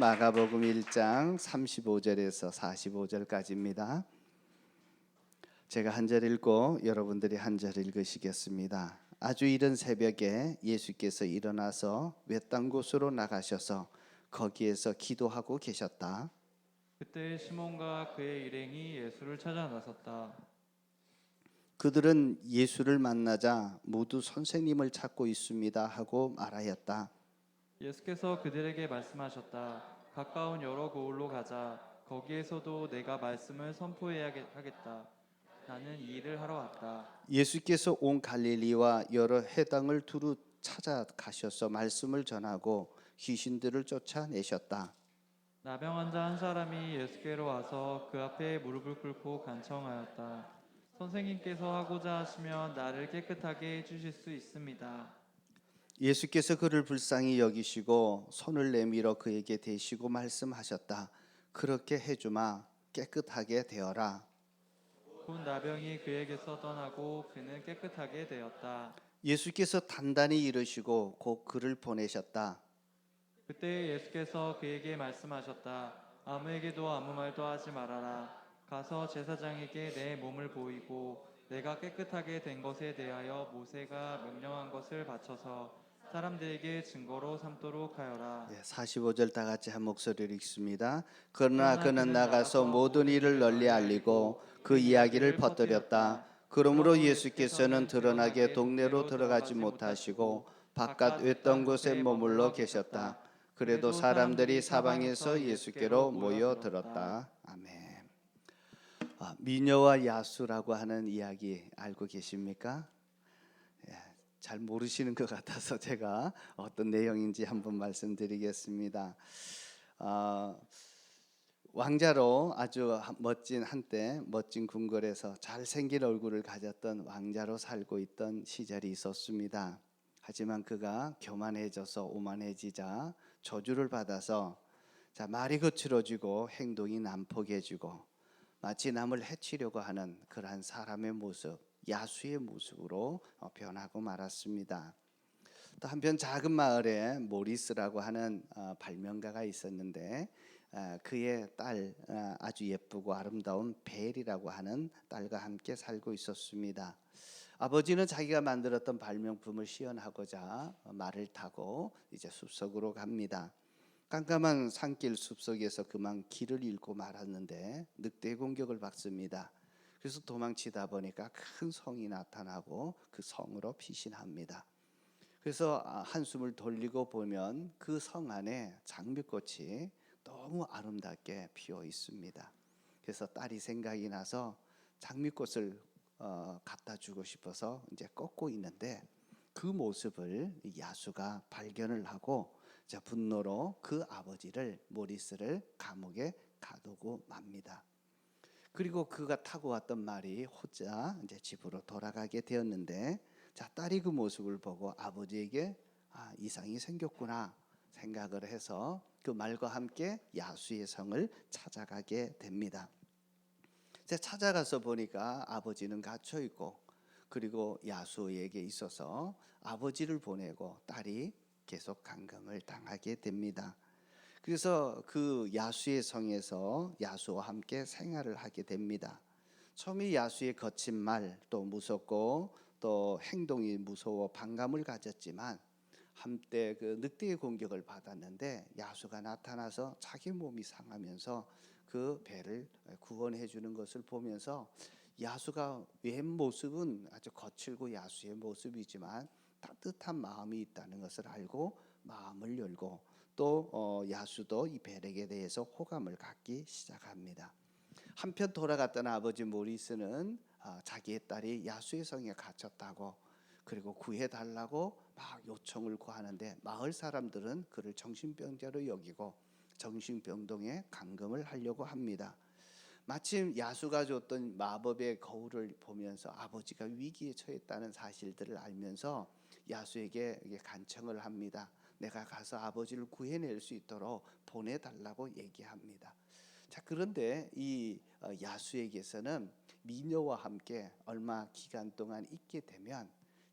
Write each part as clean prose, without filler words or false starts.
마가복음 1장 35절에서 45절까지입니다. 제가 한 절 읽고 여러분들이 한 절 읽으시겠습니다. 아주 이른 새벽에 예수께서 일어나서 외딴 곳으로 나가셔서 거기에서 기도하고 계셨다. 그때 시몬과 그의 일행이 예수를 찾아 나섰다. 그들은 예수를 만나자 모두 선생님을 찾고 있습니다 하고 말하였다. 예수께서 그들에게 말씀하셨다. 가까운 여러 고을로 가자. 거기에서도 내가 말씀을 선포해야겠다. 나는 이 일을 하러 왔다. 예수께서 온 갈릴리와 여러 해당을 두루 찾아가셔서 말씀을 전하고 귀신들을 쫓아내셨다. 나병 환자 한 사람이 예수께로 와서 그 앞에 무릎을 꿇고 간청하였다. 선생님께서 하고자 하시면 나를 깨끗하게 해주실 수 있습니다. 예수께서 그를 불쌍히 여기시고 손을 내밀어 그에게 대시고 말씀하셨다. 그렇게 해주마. 깨끗하게 되어라. 곧 나병이 그에게서 떠나고 그는 깨끗하게 되었다. 예수께서 단단히 이르시고 곧 그를 보내셨다. 그때 예수께서 그에게 말씀하셨다. 아무에게도 아무 말도 하지 말아라. 가서 제사장에게 내 몸을 보이고 내가 깨끗하게 된 것에 대하여 모세가 명령한 것을 바쳐서 사람들에게 증거로 삼도록 하여라. 45절 다 같이 한 목소리로 읽습니다. 그러나 그러나 그는 그는 나가서 모든 일을 널리 알리고 그 이야기를 퍼뜨렸다. 그러므로 예수께서는 드러나게 동네로 들어가지 못하시고 바깥 외딴 곳에 머물러 계셨다. 그래도 사람들이 사방에서 예수께로 모여들었다. 아멘. 미녀와 야수라고 하는 이야기 알고 계십니까? 잘 모르시는 것 같아서 제가 어떤 내용인지 한번 말씀드리겠습니다. 왕자로 아주 멋진 한때 멋진 궁궐에서 잘생긴 얼굴을 가졌던 왕자로 살고 있던 시절이 있었습니다. 하지만 그가 교만해져서 오만해지자 저주를 받아서 말이 거칠어지고 행동이 난폭해지고 마치 남을 해치려고 하는 그러한 사람의 모습, 야수의 모습으로 변하고 말았습니다. 또 한편 작은 마을에 모리스라고 하는 발명가가 있었는데 그의 딸 아주 예쁘고 아름다운 벨이라고 하는 딸과 함께 살고 있었습니다. 아버지는 자기가 만들었던 발명품을 시연하고자 말을 타고 이제 숲속으로 갑니다. 깜깜한 산길 숲속에서 그만 길을 잃고 말았는데 늑대의 공격을 받습니다. 그래서 도망치다 보니까 큰 성이 나타나고 그 성으로 피신합니다. 그래서 한숨을 돌리고 보면 그 성 안에 장미꽃이 너무 아름답게 피어 있습니다. 그래서 딸이 생각이 나서 장미꽃을 갖다 주고 싶어서 이제 꺾고 있는데 그 모습을 야수가 발견을 하고 분노로 그 아버지를 모리스를 감옥에 가두고 맙니다. 그리고 그가 타고 왔던 말이 호자 이제 집으로 돌아가게 되었는데 딸이 그 모습을 보고 아버지에게 이상이 생겼구나 생각을 해서 그 말과 함께 야수의 성을 찾아가게 됩니다. 찾아가서 보니까 아버지는 갇혀 있고 그리고 야수에게 있어서 아버지를 보내고 딸이 계속 감금을 당하게 됩니다. 그래서 그 야수의 성에서 야수와 함께 생활을 하게 됩니다. 처음에 야수의 거친 말, 또 무섭고 또 행동이 무서워 반감을 가졌지만 한때 그 늑대의 공격을 받았는데 야수가 나타나서 자기 몸이 상하면서 그 배를 구원해 주는 것을 보면서 야수가 왼 모습은 아주 거칠고 야수의 모습이지만 따뜻한 마음이 있다는 것을 알고 마음을 열고 또 야수도 이 벨에게 대해서 호감을 갖기 시작합니다. 한편 돌아갔던 아버지 모리스는 자기의 딸이 야수의 성에 갇혔다고 그리고 구해달라고 막 요청을 구하는데 마을 사람들은 그를 정신병자로 여기고 정신병동에 감금을 하려고 합니다. 마침 야수가 줬던 마법의 거울을 보면서 아버지가 위기에 처했다는 사실들을 알면서 야수에게 간청을 합니다. 내가 가서 아버지를 구해낼 수 있도록 보내달라고 얘기합니다. 그런데 이 야수에게서는 미녀와 함께 얼마 기간 동안 있게 되면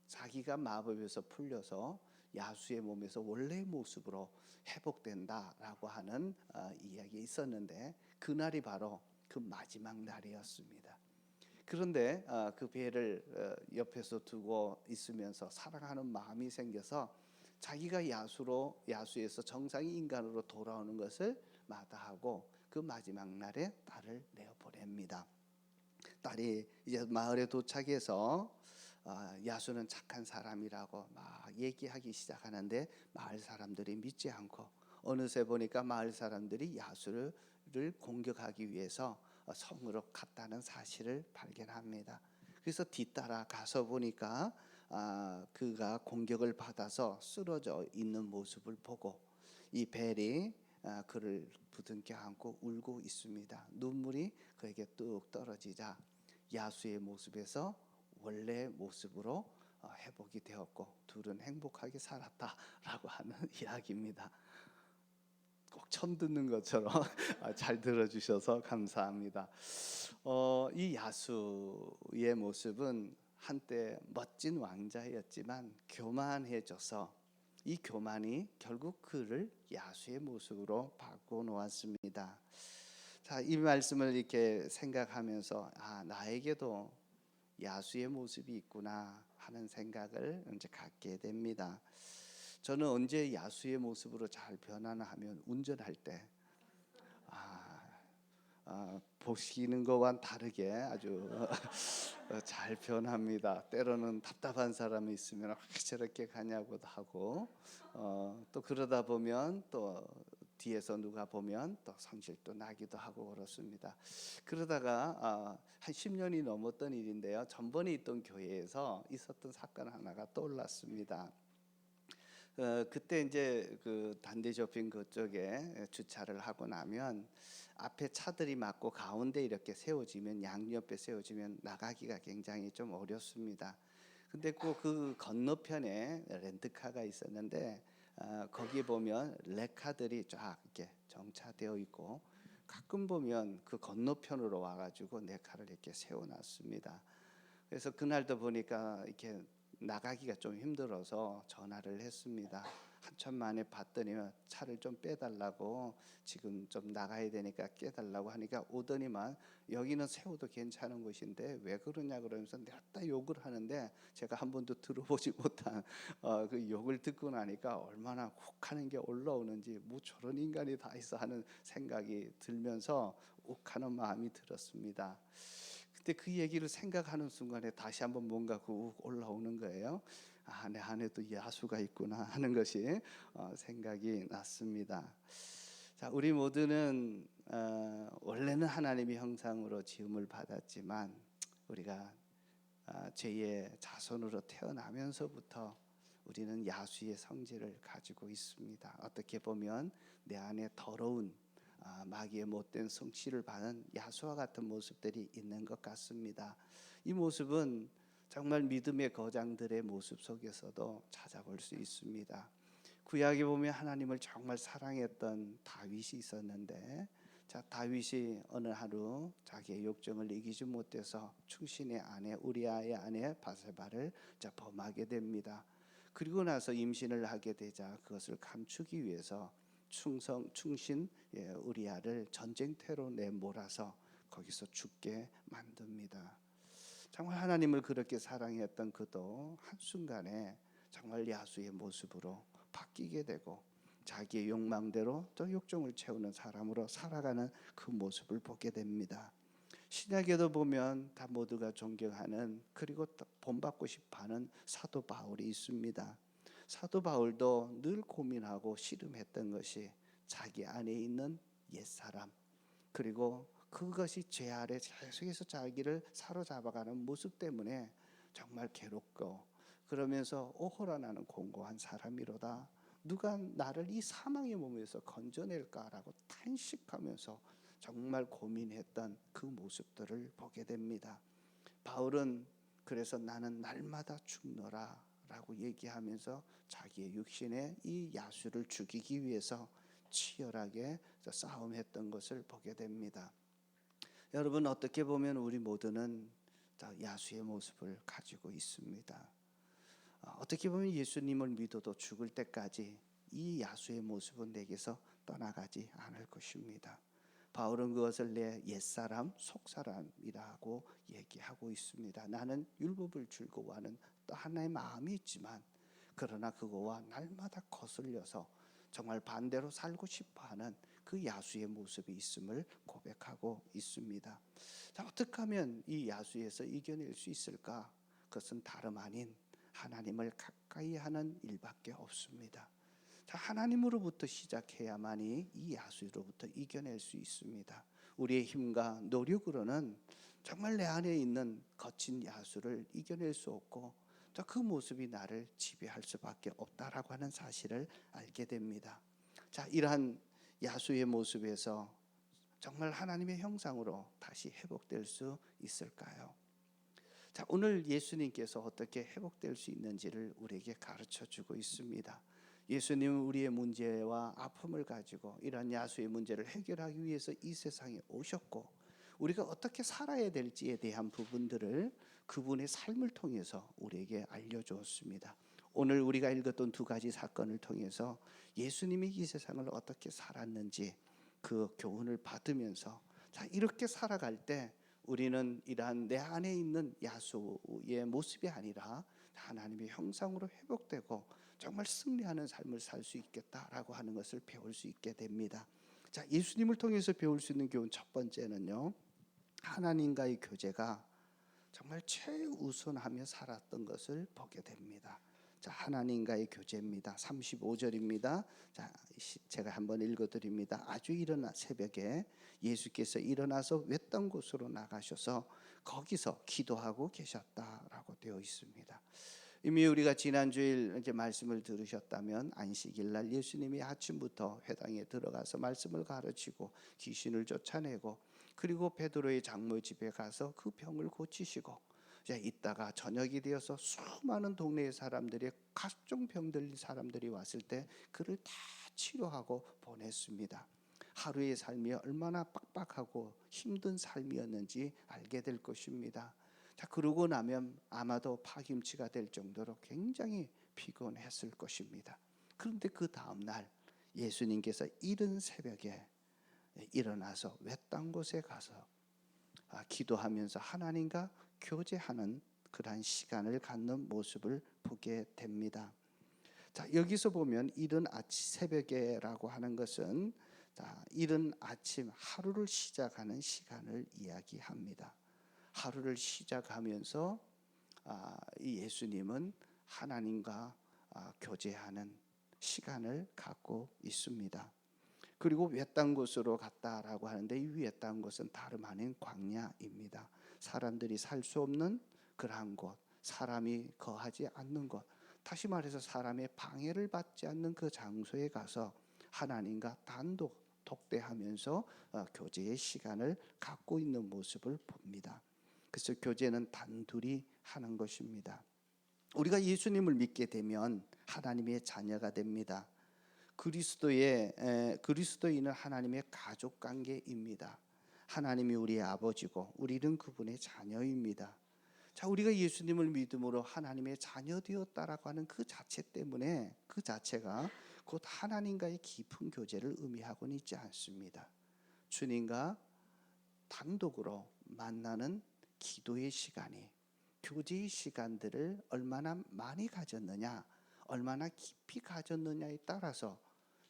자기가 마법에서 풀려서 야수의 몸에서 원래의 모습으로 회복된다라고 하는 이야기가 있었는데, 그날이 바로 그 마지막 날이었습니다. 그런데 그 배를 옆에서 두고 있으면서 사랑하는 마음이 생겨서 자기가 야수에서 정상의 인간으로 돌아오는 것을 마다하고 그 마지막 날에 딸을 내어 보냅니다. 딸이 이제 마을에 도착해서 야수는 착한 사람이라고 막 얘기하기 시작하는데, 마을 사람들이 믿지 않고 어느새 보니까 마을 사람들이 야수를 공격하기 위해서 성으로 갔다는 사실을 발견합니다. 그래서 뒤따라 가서 보니까 그가 공격을 받아서 쓰러져 있는 모습을 보고 이 벨이 그를 부둥켜 안고 울고 있습니다. 눈물이 그에게 뚝 떨어지자 야수의 모습에서 원래 모습으로 회복이 되었고 둘은 행복하게 살았다라고 하는 이야기입니다. 꼭 처음 듣는 것처럼 잘 들어주셔서 감사합니다. 이 야수의 모습은 한때 멋진 왕자였지만 교만해져서 이 교만이 결국 그를 야수의 모습으로 바꿔 놓았습니다. 자, 이 말씀을 이렇게 생각하면서 나에게도 야수의 모습이 있구나 하는 생각을 이제 갖게 됩니다. 저는 언제 야수의 모습으로 잘 변하나 하면 운전할 때 보시는 것과는 다르게 아주 잘 변합니다. 때로는 답답한 사람이 있으면 왜 저렇게 가냐고도 하고 또 그러다 보면 또 뒤에서 누가 보면 또 성질도 나기도 하고 그렇습니다. 그러다가 한 10년이 넘었던 일인데요. 전번에 있던 교회에서 있었던 사건 하나가 떠올랐습니다. 그때 이제 그 단대 쇼핑 그쪽에 주차를 하고 나면 앞에 차들이 막고 가운데 이렇게 세워지면, 양옆에 세워지면 나가기가 굉장히 좀 어렵습니다. 근데 꼭 그 건너편에 렌트카가 있었는데 거기 보면 레카들이 쫙 이렇게 정차되어 있고, 가끔 보면 그 건너편으로 와가지고 내 차를 이렇게 세워놨습니다. 그래서 그날도 보니까 이렇게 나가기가 좀 힘들어서 전화를 했습니다. 한참 만에 봤더니 차를 좀 빼달라고, 지금 좀 나가야 되니까 깨달라고 하니까 오더니만 여기는 세워도 괜찮은 곳인데 왜 그러냐 그러면서 냈다 욕을 하는데, 제가 한 번도 들어보지 못한 그 욕을 듣고 나니까 얼마나 혹하는 게 올라오는지, 뭐 저런 인간이 다 있어 하는 생각이 들면서 욱하는 마음이 들었습니다. 그때 그 얘기를 생각하는 순간에 다시 한번 뭔가 그 올라오는 거예요. 내 안에도 야수가 있구나 하는 것이 생각이 났습니다. 자, 우리 모두는 원래는 하나님의 형상으로 지음을 받았지만 우리가 죄의 자손으로 태어나면서부터 우리는 야수의 성질을 가지고 있습니다. 어떻게 보면 내 안에 더러운 마귀의 못된 성취를 받은 야수와 같은 모습들이 있는 것 같습니다. 이 모습은 정말 믿음의 거장들의 모습 속에서도 찾아볼 수 있습니다. 구약에 보면 하나님을 정말 사랑했던 다윗이 있었는데, 자, 다윗이 어느 하루 자기의 욕정을 이기지 못해서 충신의 아내 우리아의 아내 바세바를 범하게 됩니다. 그리고 나서 임신을 하게 되자 그것을 감추기 위해서 충신 우리아를 전쟁터로 내몰아서 거기서 죽게 만듭니다. 정말 하나님을 그렇게 사랑했던 그도 한순간에 정말 야수의 모습으로 바뀌게 되고 자기의 욕망대로 또 욕정을 채우는 사람으로 살아가는 그 모습을 보게 됩니다. 신약에도 보면 다 모두가 존경하는, 그리고 본받고 싶어하는 사도 바울이 있습니다. 사도 바울도 늘 고민하고 씨름했던 것이 자기 안에 있는 옛사람, 그리고 그것이 죄 아래 계속해서 자기를 사로잡아가는 모습 때문에 정말 괴롭고, 그러면서 오호라 나는 공고한 사람이로다, 누가 나를 이 사망의 몸에서 건져낼까라고 탄식하면서 정말 고민했던 그 모습들을 보게 됩니다. 바울은 그래서 나는 날마다 죽노라 라고 얘기하면서 자기의 육신의 이 야수를 죽이기 위해서 치열하게 싸움했던 것을 보게 됩니다. 여러분, 어떻게 보면 우리 모두는 야수의 모습을 가지고 있습니다. 어떻게 보면 예수님을 믿어도 죽을 때까지 이 야수의 모습은 내게서 떠나가지 않을 것입니다. 바울은 그것을 내 옛사람, 속사람이라고 얘기하고 있습니다. 나는 율법을 즐거워하는 또 하나의 마음이 있지만 그러나 그거와 날마다 거슬려서 정말 반대로 살고 싶어하는 그 야수의 모습이 있음을 고백하고 있습니다. 자, 어떻게 하면 이 야수에서 이겨낼 수 있을까? 그것은 다름 아닌 하나님을 가까이 하는 일밖에 없습니다. 자, 하나님으로부터 시작해야만이 이 야수로부터 이겨낼 수 있습니다. 우리의 힘과 노력으로는 정말 내 안에 있는 거친 야수를 이겨낼 수 없고 또 그 모습이 나를 지배할 수밖에 없다라고 하는 사실을 알게 됩니다. 자, 이러한 야수의 모습에서 정말 하나님의 형상으로 다시 회복될 수 있을까요? 자, 오늘 예수님께서 어떻게 회복될 수 있는지를 우리에게 가르쳐 주고 있습니다. 예수님은 우리의 문제와 아픔을 가지고 이러한 야수의 문제를 해결하기 위해서 이 세상에 오셨고 우리가 어떻게 살아야 될지에 대한 부분들을 그분의 삶을 통해서 우리에게 알려주었습니다. 오늘 우리가 읽었던 두 가지 사건을 통해서 예수님이 이 세상을 어떻게 살았는지 그 교훈을 받으면서 자, 이렇게 살아갈 때 우리는 이러한 내 안에 있는 야수의 모습이 아니라 하나님의 형상으로 회복되고 정말 승리하는 삶을 살 수 있겠다라고 하는 것을 배울 수 있게 됩니다. 자, 예수님을 통해서 배울 수 있는 교훈 첫 번째는요, 하나님과의 교제가 정말 최우선하며 살았던 것을 보게 됩니다. 자, 하나님과의 교제입니다. 35절입니다. 자, 제가 한번 읽어드립니다. 아주 이른 새벽에 예수께서 일어나서 외딴 곳으로 나가셔서 거기서 기도하고 계셨다라고 되어 있습니다. 이미 우리가 지난주일 이제 말씀을 들으셨다면 안식일 날 예수님이 아침부터 회당에 들어가서 말씀을 가르치고 귀신을 쫓아내고 그리고 베드로의 장모 집에 가서 그 병을 고치시고 이따가 저녁이 되어서 수많은 동네의 사람들이 각종 병 들린 사람들이 왔을 때 그를 다 치료하고 보냈습니다. 하루의 삶이 얼마나 빡빡하고 힘든 삶이었는지 알게 될 것입니다. 자, 그러고 나면 아마도 파김치가 될 정도로 굉장히 피곤했을 것입니다. 그런데 그 다음 날 예수님께서 이른 새벽에 일어나서 외딴 곳에 가서 기도하면서 하나님과 교제하는 그러한 시간을 갖는 모습을 보게 됩니다. 자, 여기서 보면 이른 아침 새벽에라고 하는 것은 자, 이른 아침 하루를 시작하는 시간을 이야기합니다. 하루를 시작하면서 이 예수님은 하나님과 교제하는 시간을 갖고 있습니다. 그리고 외딴 곳으로 갔다라고 하는데 이 외딴 곳은 다름 아닌 광야입니다. 사람들이 살 수 없는 그러한 곳, 사람이 거하지 않는 곳, 다시 말해서 사람의 방해를 받지 않는 그 장소에 가서 하나님과 단독 독대하면서 교제의 시간을 갖고 있는 모습을 봅니다. 그래서 교제는 단둘이 하는 것입니다. 우리가 예수님을 믿게 되면 하나님의 자녀가 됩니다. 그리스도인은 하나님의 가족 관계입니다. 하나님이 우리의 아버지고 우리는 그분의 자녀입니다. 자, 우리가 예수님을 믿음으로 하나님의 자녀 되었다라고 하는 그 자체 때문에 그 자체가 곧 하나님과의 깊은 교제를 의미하고는 있지 않습니다. 주님과 단독으로 만나는 기도의 시간이 교제의 시간들을 얼마나 많이 가졌느냐, 얼마나 깊이 가졌느냐에 따라서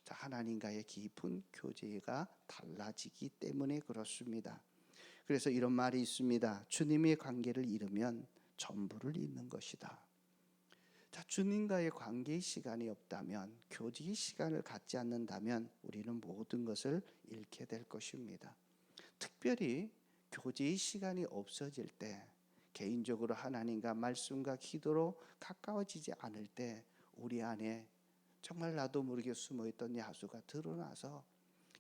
하나님과의 깊은 교제가 달라지기 때문에 그렇습니다. 그래서 이런 말이 있습니다. 주님의 관계를 잃으면 전부를 잃는 것이다. 자, 주님과의 관계의 시간이 없다면, 교제의 시간을 갖지 않는다면 우리는 모든 것을 잃게 될 것입니다. 특별히 교제의 시간이 없어질 때, 개인적으로 하나님과 말씀과 기도로 가까워지지 않을 때 우리 안에 정말 나도 모르게 숨어있던 야수가 드러나서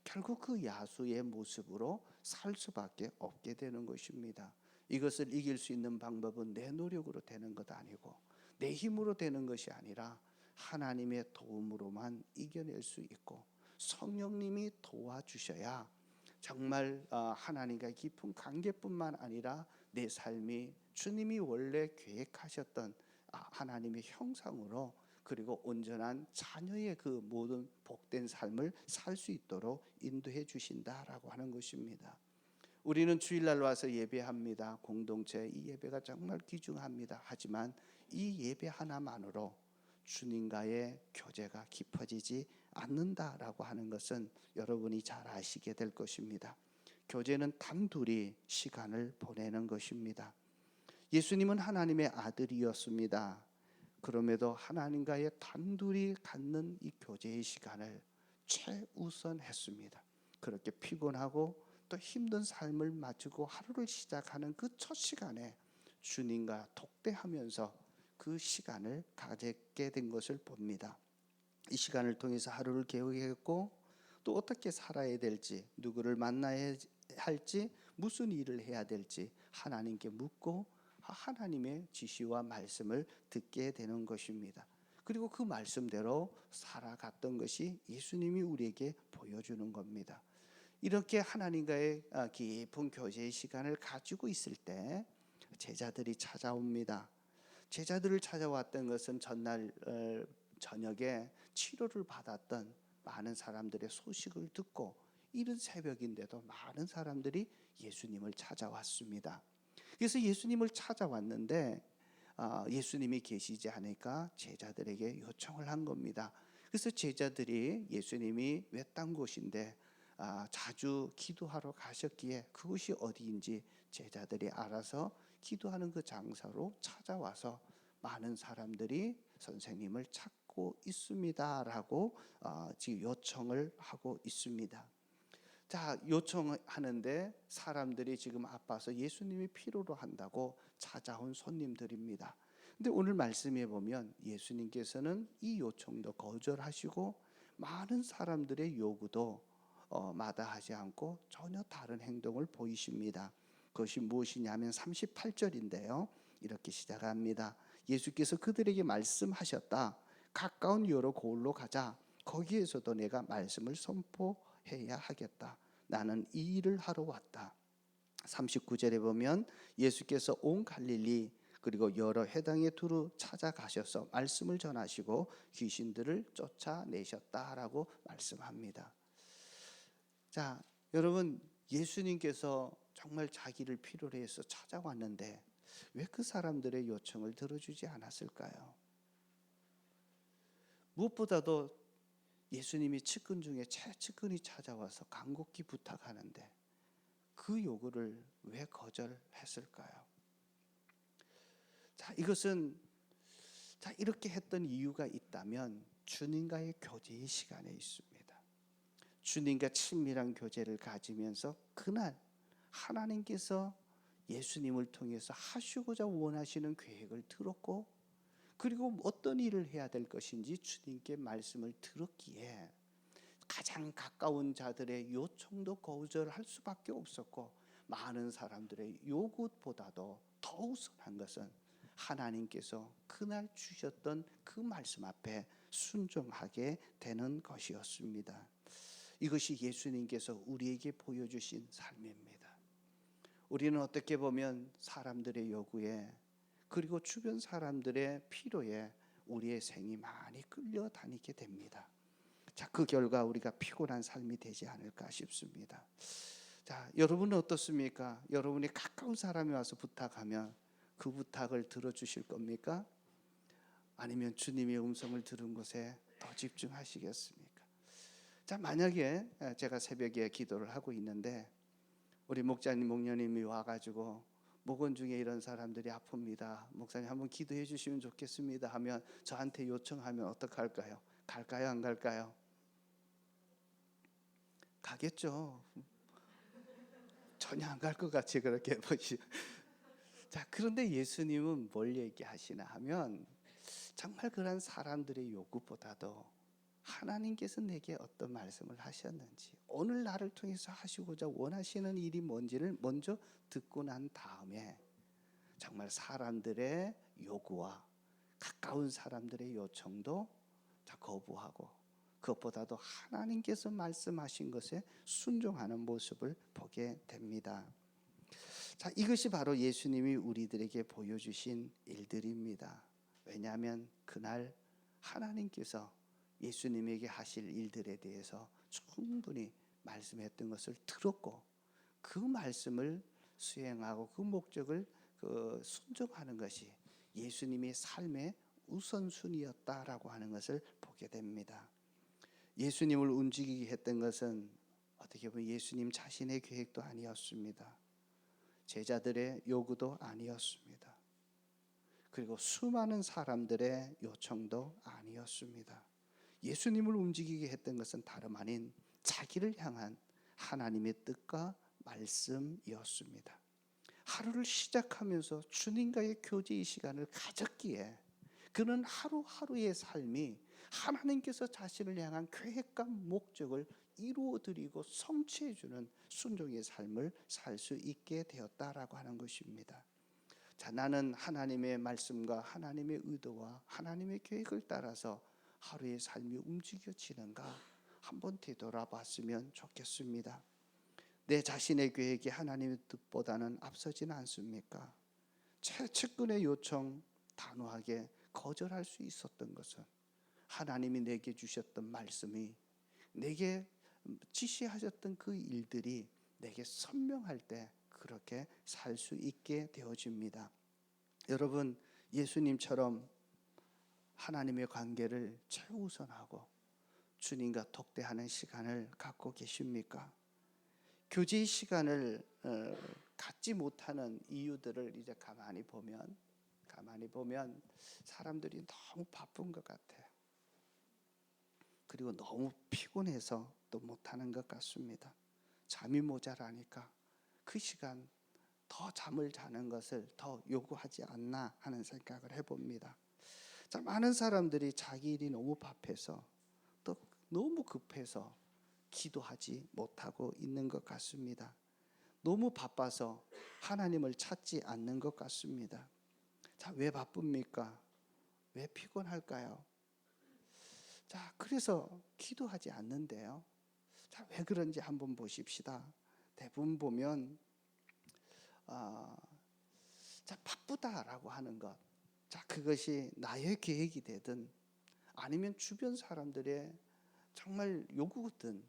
결국 그 야수의 모습으로 살 수밖에 없게 되는 것입니다. 이것을 이길 수 있는 방법은 내 노력으로 되는 것 아니고 내 힘으로 되는 것이 아니라 하나님의 도움으로만 이겨낼 수 있고 성령님이 도와주셔야 정말 하나님과 깊은 관계뿐만 아니라 내 삶이 주님이 원래 계획하셨던 하나님의 형상으로 그리고 온전한 자녀의 그 모든 복된 삶을 살 수 있도록 인도해 주신다라고 하는 것입니다. 우리는 주일날 와서 예배합니다. 공동체 이 예배가 정말 귀중합니다. 하지만 이 예배 하나만으로 주님과의 교제가 깊어지지 않는다라고 하는 것은 여러분이 잘 아시게 될 것입니다. 교제는 단둘이 시간을 보내는 것입니다. 예수님은 하나님의 아들이었습니다. 그럼에도 하나님과의 단둘이 갖는 이 교제의 시간을 최우선했습니다. 그렇게 피곤하고 또 힘든 삶을 마치고 하루를 시작하는 그 첫 시간에 주님과 독대하면서 그 시간을 가졌게 된 것을 봅니다. 이 시간을 통해서 하루를 계획했고 또 어떻게 살아야 될지, 누구를 만나야 할지, 무슨 일을 해야 될지 하나님께 묻고 하나님의 지시와 말씀을 듣게 되는 것입니다. 그리고 그 말씀대로 살아갔던 것이 예수님이 우리에게 보여주는 겁니다. 이렇게 하나님과의 깊은 교제의 시간을 가지고 있을 때 제자들이 찾아옵니다. 제자들을 찾아왔던 것은 전날 저녁에 치료를 받았던 많은 사람들의 소식을 듣고 이른 새벽인데도 많은 사람들이 예수님을 찾아왔습니다. 그래서 예수님을 찾아왔는데 예수님이 계시지 않으니까 제자들에게 요청을 한 겁니다. 그래서 제자들이 예수님이 외딴 곳인데 자주 기도하러 가셨기에 그곳이 어디인지 제자들이 알아서 기도하는 그 장소로 찾아와서 많은 사람들이 선생님을 찾고 있습니다라고 지금 요청을 하고 있습니다. 자, 요청하는데 사람들이 지금 아파서 예수님이 필요로 한다고 찾아온 손님들입니다. 근데 오늘 말씀에 보면 예수님께서는 이 요청도 거절하시고 많은 사람들의 요구도 마다하지 않고 전혀 다른 행동을 보이십니다. 그것이 무엇이냐면 38절인데요. 이렇게 시작합니다. 예수께서 그들에게 말씀하셨다. 가까운 여러 고을로 가자. 거기에서도 내가 말씀을 선포해야 하겠다. 나는 이 일을 하러 왔다. 39절에 보면 예수께서 온 갈릴리 그리고 여러 회당에 두루 찾아가셔서 말씀을 전하시고 귀신들을 쫓아내셨다라고 말씀합니다. 자, 여러분, 예수님께서 정말 자기를 필요로 해서 찾아왔는데 왜 그 사람들의 요청을 들어주지 않았을까요? 무엇보다도 예수님이 측근 중에 최측근이 찾아와서 간곡히 부탁하는데 그 요구를 왜 거절했을까요? 자, 이것은 이렇게 했던 이유가 있다면 주님과의 교제의 시간에 있습니다. 주님과 친밀한 교제를 가지면서 그날 하나님께서 예수님을 통해서 하시고자 원하시는 계획을 들었고 그리고 어떤 일을 해야 될 것인지 주님께 말씀을 들었기에 가장 가까운 자들의 요청도 거절할 수밖에 없었고 많은 사람들의 요구보다도 더 우선한 것은 하나님께서 그날 주셨던 그 말씀 앞에 순종하게 되는 것이었습니다. 이것이 예수님께서 우리에게 보여주신 삶입니다. 우리는 어떻게 보면 사람들의 요구에 그리고 주변 사람들의 필요에 우리의 생이 많이 끌려다니게 됩니다. 자, 그 결과 우리가 피곤한 삶이 되지 않을까 싶습니다. 자, 여러분은 어떻습니까? 여러분이 가까운 사람이 와서 부탁하면 그 부탁을 들어주실 겁니까? 아니면 주님의 음성을 들은 곳에 더 집중하시겠습니까? 자, 만약에 제가 새벽에 기도를 하고 있는데 우리 목자님, 목녀님이 와가지고 목원 중에 이런 사람들이 아픕니다. 목사님 한번 기도해 주시면 좋겠습니다 하면 저한테 요청하면 어떡할까요? 갈까요? 안 갈까요? 가겠죠. 전혀 안 갈 것 같이 그렇게 보시. 자, 그런데 예수님은 뭘 얘기하시나 하면 정말 그런 사람들의 요구보다도 하나님께서 내게 어떤 말씀을 하셨는지 오늘 나를 통해서 하시고자 원하시는 일이 뭔지를 먼저 듣고 난 다음에 정말 사람들의 요구와 가까운 사람들의 요청도 거부하고 그것보다도 하나님께서 말씀하신 것에 순종하는 모습을 보게 됩니다. 자, 이것이 바로 예수님이 우리들에게 보여주신 일들입니다. 왜냐하면 그날 하나님께서 예수님에게 하실 일들에 대해서 충분히 말씀했던 것을 들었고 그 말씀을 수행하고 그 목적을 순종하는 것이 예수님의 삶의 우선순위였다라고 하는 것을 보게 됩니다. 예수님을 움직이게 했던 것은 어떻게 보면 예수님 자신의 계획도 아니었습니다. 제자들의 요구도 아니었습니다. 그리고 수많은 사람들의 요청도 아니었습니다. 예수님을 움직이게 했던 것은 다름 아닌 자기를 향한 하나님의 뜻과 말씀이었습니다. 하루를 시작하면서 주님과의 교제의 시간을 가졌기에 그는 하루하루의 삶이 하나님께서 자신을 향한 계획과 목적을 이루어드리고 성취해주는 순종의 삶을 살 수 있게 되었다라고 하는 것입니다. 자, 나는 하나님의 말씀과 하나님의 의도와 하나님의 계획을 따라서 하루의 삶이 움직여지는가 한번 되돌아봤으면 좋겠습니다. 내 자신의 계획이 하나님의 뜻보다는 앞서지는 않습니까? 최측근의 요청 단호하게 거절할 수 있었던 것은 하나님이 내게 주셨던 말씀이, 내게 지시하셨던 그 일들이 내게 선명할 때 그렇게 살 수 있게 되어집니다. 여러분, 예수님처럼 하나님의 관계를 최우선하고 주님과 독대하는 시간을 갖고 계십니까? 교제의 시간을 갖지 못하는 이유들을 이제 가만히 보면 사람들이 너무 바쁜 것 같아요. 그리고 너무 피곤해서 또 못하는 것 같습니다. 잠이 모자라니까 그 시간 더 잠을 자는 것을 더 요구하지 않나 하는 생각을 해봅니다. 자, 많은 사람들이 자기 일이 너무 바빠서 또 너무 급해서 기도하지 못하고 있는 것 같습니다. 너무 바빠서 하나님을 찾지 않는 것 같습니다. 자, 왜 바쁩니까? 왜 피곤할까요? 자, 그래서 기도하지 않는데요. 자, 왜 그런지 한번 보십시다. 대부분 보면 자, 바쁘다라고 하는 것, 자, 그것이 나의 계획이 되든 아니면 주변 사람들의 정말 요구든,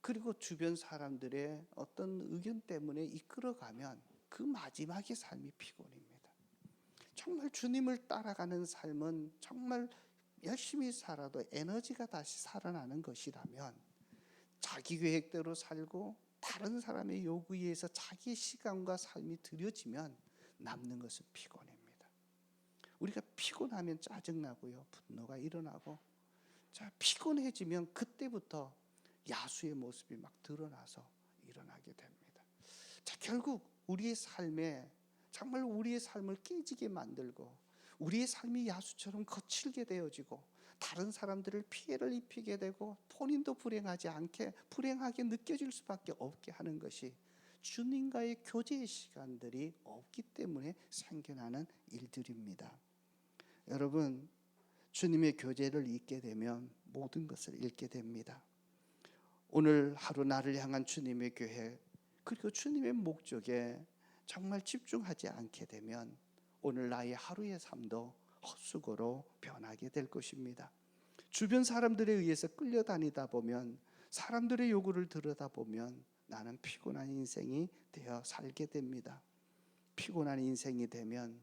그리고 주변 사람들의 어떤 의견 때문에 이끌어가면 그 마지막의 삶이 피곤입니다. 정말 주님을 따라가는 삶은 정말 열심히 살아도 에너지가 다시 살아나는 것이라면 자기 계획대로 살고 다른 사람의 요구에 의해서 자기 시간과 삶이 들여지면 남는 것은 피곤입니다. 우리가 피곤하면 짜증나고요, 분노가 일어나고, 자, 피곤해지면 그때부터 야수의 모습이 막 드러나서 일어나게 됩니다. 자, 결국 우리의 삶에 정말 우리의 삶을 깨지게 만들고 우리의 삶이 야수처럼 거칠게 되어지고 다른 사람들을 피해를 입히게 되고 본인도 불행하게 느껴질 수밖에 없게 하는 것이 주님과의 교제의 시간들이 없기 때문에 생겨나는 일들입니다. 여러분, 주님의 교제를 잊게 되면 모든 것을 잃게 됩니다. 오늘 하루 나를 향한 주님의 계획, 그리고 주님의 목적에 정말 집중하지 않게 되면 오늘 나의 하루의 삶도 헛수고로 변하게 될 것입니다. 주변 사람들에 의해서 끌려다니다 보면, 사람들의 요구를 들여다보면 나는 피곤한 인생이 되어 살게 됩니다. 피곤한 인생이 되면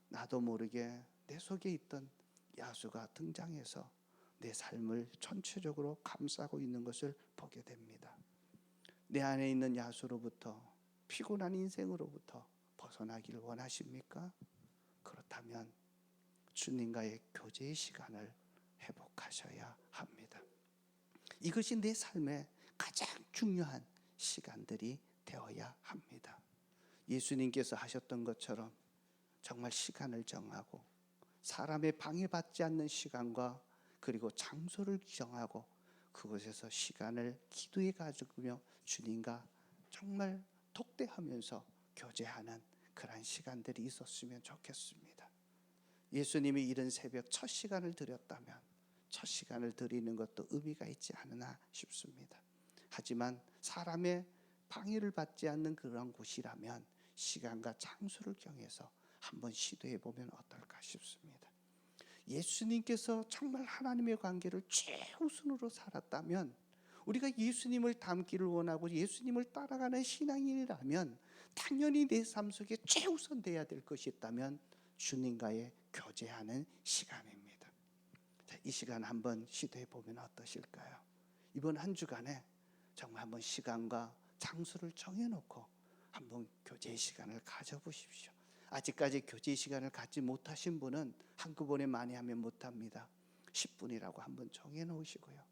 나도 모르게 내 속에 있던 야수가 등장해서 내 삶을 전체적으로 감싸고 있는 것을 보게 됩니다. 내 안에 있는 야수로부터, 피곤한 인생으로부터 벗어나기를 원하십니까? 그렇다면 주님과의 교제의 시간을 회복하셔야 합니다. 이것이 내 삶의 가장 중요한 시간들이 되어야 합니다. 예수님께서 하셨던 것처럼 정말 시간을 정하고 사람의 방해받지 않는 시간과 그리고 장소를 정하고 그곳에서 시간을 기도에 가지며 주님과 정말 독대하면서 교제하는 그런 시간들이 있었으면 좋겠습니다. 예수님이 이른 새벽 첫 시간을 드렸다면 첫 시간을 드리는 것도 의미가 있지 않나 싶습니다. 하지만 사람의 방해를 받지 않는 그런 곳이라면 시간과 장소를 정해서 한번 시도해 보면 어떨까 싶습니다. 예수님께서 정말 하나님의 관계를 최우선으로 살았다면, 우리가 예수님을 닮기를 원하고 예수님을 따라가는 신앙인이라면 당연히 내 삶 속에 최우선 돼야 될 것이 있다면 주님과의 교제하는 시간입니다. 자, 이 시간 한번 시도해 보면 어떠실까요? 이번 한 주간에 정말 한번 시간과 장소를 정해놓고 한번 교제 시간을 가져보십시오. 아직까지 교제 시간을 갖지 못하신 분은 한꺼번에 많이 하면 못합니다. 10분이라고 한번 정해놓으시고요.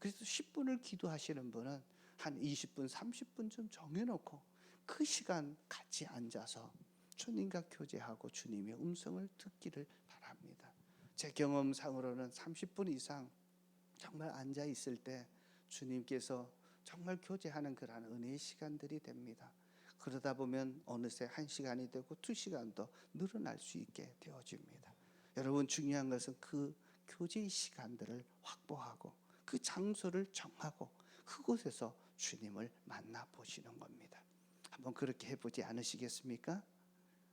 그래서 10분을 기도하시는 분은 한 20분, 30분 좀 정해놓고 그 시간 같이 앉아서 주님과 교제하고 주님의 음성을 듣기를 바랍니다. 제 경험상으로는 30분 이상 정말 앉아 있을 때 주님께서 정말 교제하는 그러한 은혜의 시간들이 됩니다. 그러다 보면 어느새 1시간이 되고 2시간도 늘어날 수 있게 되어집니다. 여러분, 중요한 것은 그 교제의 시간들을 확보하고 그 장소를 정하고 그곳에서 주님을 만나보시는 겁니다. 한번 그렇게 해보지 않으시겠습니까?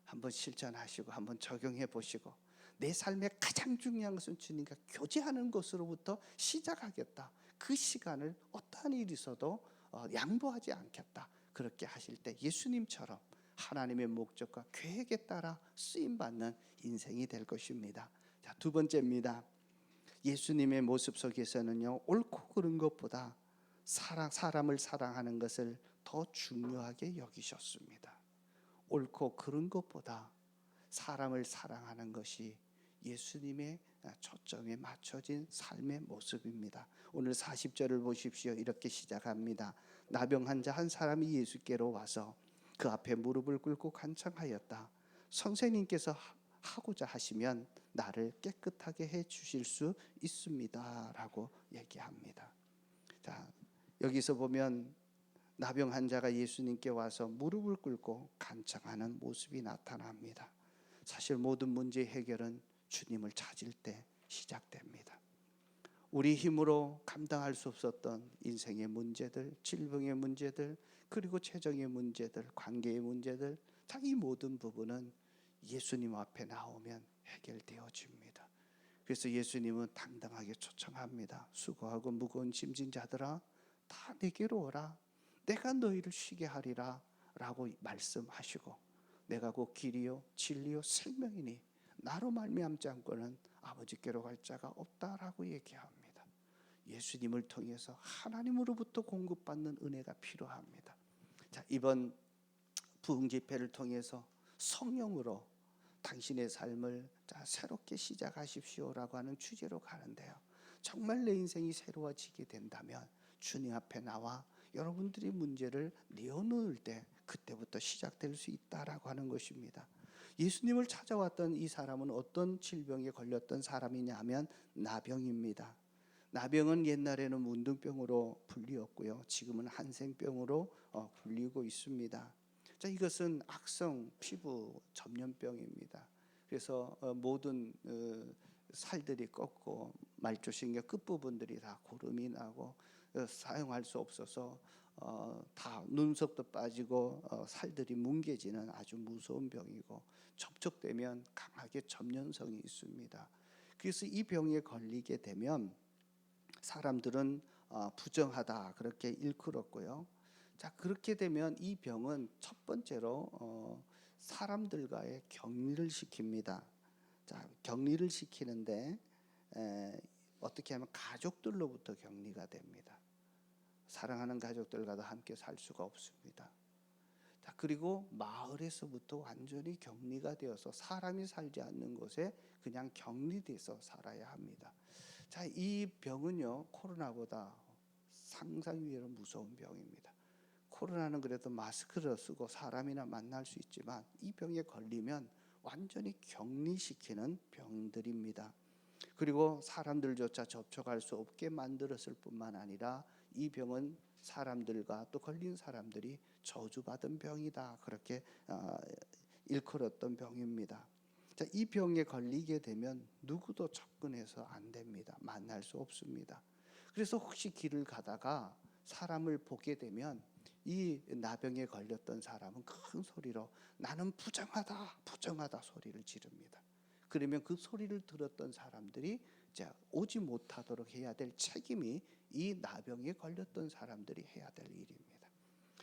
한번 실천하시고 한번 적용해 보시고, 내 삶의 가장 중요한 것은 주님과 교제하는 것으로부터 시작하겠다. 그 시간을 어떠한 일이 있어도 양보하지 않겠다. 그렇게 하실 때 예수님처럼 하나님의 목적과 계획에 따라 쓰임받는 인생이 될 것입니다. 자, 두 번째입니다. 예수님의 모습 속에서는요, 옳고 그른 것보다 사람을 사랑하는 것을 더 중요하게 여기셨습니다. 옳고 그른 것보다 사람을 사랑하는 것이 예수님의 초점에 맞춰진 삶의 모습입니다. 오늘 40절을 보십시오. 이렇게 시작합니다. 나병 환자 한 사람이 예수께로 와서 그 앞에 무릎을 꿇고 간청하였다. 선생님께서 하고자 하시면 나를 깨끗하게 해 주실 수 있습니다 라고 얘기합니다. 자, 여기서 보면 나병 환자가 예수님께 와서 무릎을 꿇고 간청하는 모습이 나타납니다. 사실 모든 문제 해결은 주님을 찾을 때 시작됩니다. 우리 힘으로 감당할 수 없었던 인생의 문제들, 질병의 문제들, 그리고 재정의 문제들, 관계의 문제들, 이 모든 부분은 예수님 앞에 나오면 해결되어집니다. 그래서 예수님은 당당하게 초청합니다. 수고하고 무거운 짐진 자들아, 다 내게로 오라. 내가 너희를 쉬게 하리라 라고 말씀하시고, 내가 곧 길이요 진리요 생명이니 나로 말미암지 않고는 아버지께로 갈 자가 없다라고 얘기합니다. 예수님을 통해서 하나님으로부터 공급받는 은혜가 필요합니다. 자, 이번 부흥 집회를 통해서 성령으로 당신의 삶을 새롭게 시작하십시오라고 하는 주제로 가는데요, 정말 내 인생이 새로워지게 된다면 주님 앞에 나와 여러분들이 문제를 내어놓을 때 그때부터 시작될 수 있다라고 하는 것입니다. 예수님을 찾아왔던 이 사람은 어떤 질병에 걸렸던 사람이냐 하면 나병입니다. 나병은 옛날에는 문둥병으로 불리었고요, 지금은 한센병으로 불리고 있습니다. 자, 이것은 악성 피부 전염병입니다. 그래서 모든 살들이 꺾고 말초신경 끝부분들이 다 고름이 나고 사용할 수 없어서 다 눈썹도 빠지고 살들이 뭉개지는 아주 무서운 병이고, 접촉되면 강하게 점연성이 있습니다. 그래서 이 병에 걸리게 되면 사람들은 부정하다 그렇게 일컬었고요. 자, 그렇게 되면 이 병은 첫 번째로 사람들과의 격리를 시킵니다. 자, 격리를 시키는데 어떻게 하면 가족들로부터 격리가 됩니다. 사랑하는 가족들과도 함께 살 수가 없습니다. 자, 그리고 마을에서부터 완전히 격리가 되어서 사람이 살지 않는 곳에 그냥 격리돼서 살아야 합니다. 자, 이 병은요, 코로나보다 상상외로 무서운 병입니다. 코로나는 그래도 마스크를 쓰고 사람이나 만날 수 있지만 이 병에 걸리면 완전히 격리시키는 병들입니다. 그리고 사람들조차 접촉할 수 없게 만들었을 뿐만 아니라 이 병은 사람들과 또 걸린 사람들이 저주받은 병이다 그렇게 일컬었던 병입니다. 자, 이 병에 걸리게 되면 누구도 접근해서 안 됩니다. 만날 수 없습니다. 그래서 혹시 길을 가다가 사람을 보게 되면 이 나병에 걸렸던 사람은 큰 소리로 나는 부정하다 부정하다 소리를 지릅니다. 그러면 그 소리를 들었던 사람들이 자, 오지 못하도록 해야 될 책임이 이 나병에 걸렸던 사람들이 해야 될 일입니다.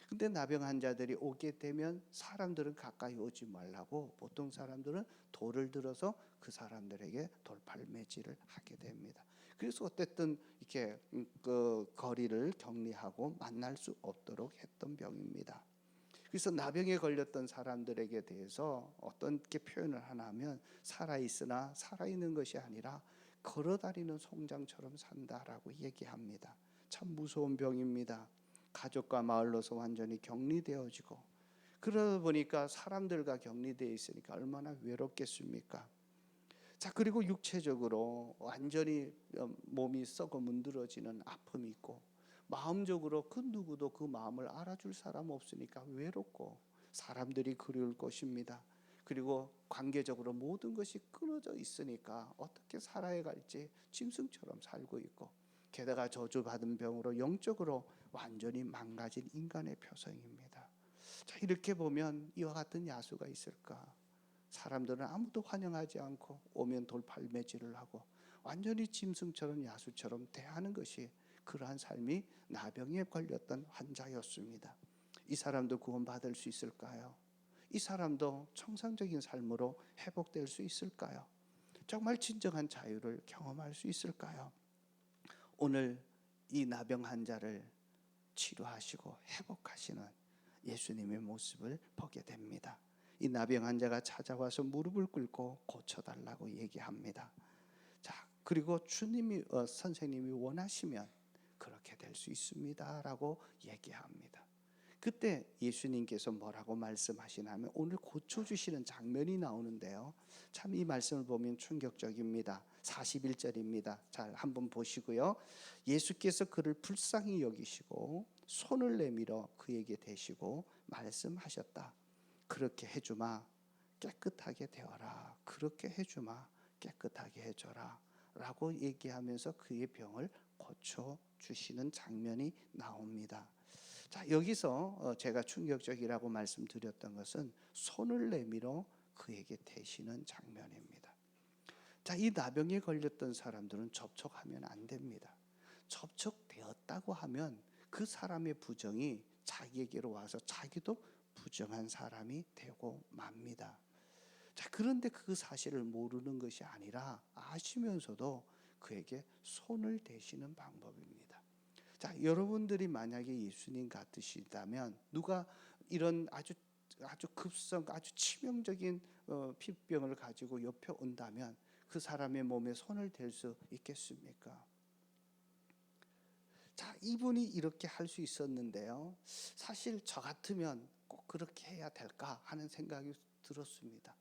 근데 나병 환자들이 오게 되면 사람들은 가까이 오지 말라고 보통 사람들은 돌을 들어서 그 사람들에게 돌팔매질을 하게 됩니다. 그래서 어쨌든 이렇게 그 거리를 격리하고 만날 수 없도록 했던 병입니다. 그래서 나병에 걸렸던 사람들에게 대해서 어떻게 표현을 하냐면 살아있으나 살아있는 것이 아니라 걸어다니는 송장처럼 산다라고 얘기합니다. 참 무서운 병입니다. 가족과 마을로서 완전히 격리되어지고, 그러다 보니까 사람들과 격리되어 있으니까 얼마나 외롭겠습니까? 자, 그리고 육체적으로 완전히 몸이 썩어 문드러지는 아픔이 있고, 마음적으로 그 누구도 그 마음을 알아줄 사람 없으니까 외롭고 사람들이 그리울 것입니다. 그리고 관계적으로 모든 것이 끊어져 있으니까 어떻게 살아야 갈지 짐승처럼 살고 있고, 게다가 저주받은 병으로 영적으로 완전히 망가진 인간의 표성입니다. 자, 이렇게 보면 이와 같은 야수가 있을까? 사람들은 아무도 환영하지 않고 오면 돌팔매질을 하고 완전히 짐승처럼 야수처럼 대하는 것이 그러한 삶이 나병에 걸렸던 환자였습니다. 이 사람도 구원받을 수 있을까요? 이 사람도 정상적인 삶으로 회복될 수 있을까요? 정말 진정한 자유를 경험할 수 있을까요? 오늘 이 나병 환자를 치료하시고 회복하시는 예수님의 모습을 보게 됩니다. 이 나병 환자가 찾아와서 무릎을 꿇고 고쳐달라고 얘기합니다. 자, 그리고 주님이 선생님이 원하시면 그렇게 될 수 있습니다라고 얘기합니다. 그때 예수님께서 뭐라고 말씀하시냐면 오늘 고쳐주시는 장면이 나오는데요, 참 이 말씀을 보면 충격적입니다. 41절입니다. 잘 한번 보시고요. 예수께서 그를 불쌍히 여기시고 손을 내밀어 그에게 대시고 말씀하셨다. 그렇게 해주마, 깨끗하게 되어라. 그렇게 해주마, 깨끗하게 해줘라 라고 얘기하면서 그의 병을 고쳐주시는 장면이 나옵니다. 자, 여기서 제가 충격적이라고 말씀드렸던 것은 손을 내밀어 그에게 대시는 장면입니다. 자, 이 나병에 걸렸던 사람들은 접촉하면 안 됩니다. 접촉되었다고 하면 그 사람의 부정이 자기에게로 와서 자기도 부정한 사람이 되고 맙니다. 자, 그런데 그 사실을 모르는 것이 아니라 아시면서도 그에게 손을 대시는 방법입니다. 자, 여러분들이 만약에 예수님 같으시다면 누가 이런 아주 급성, 아주 치명적인 피부병을 가지고 옆에 온다면 그 사람의 몸에 손을 댈 수 있겠습니까? 자, 이분이 이렇게 할 수 있었는데요, 사실 저 같으면 꼭 그렇게 해야 될까 하는 생각이 들었습니다.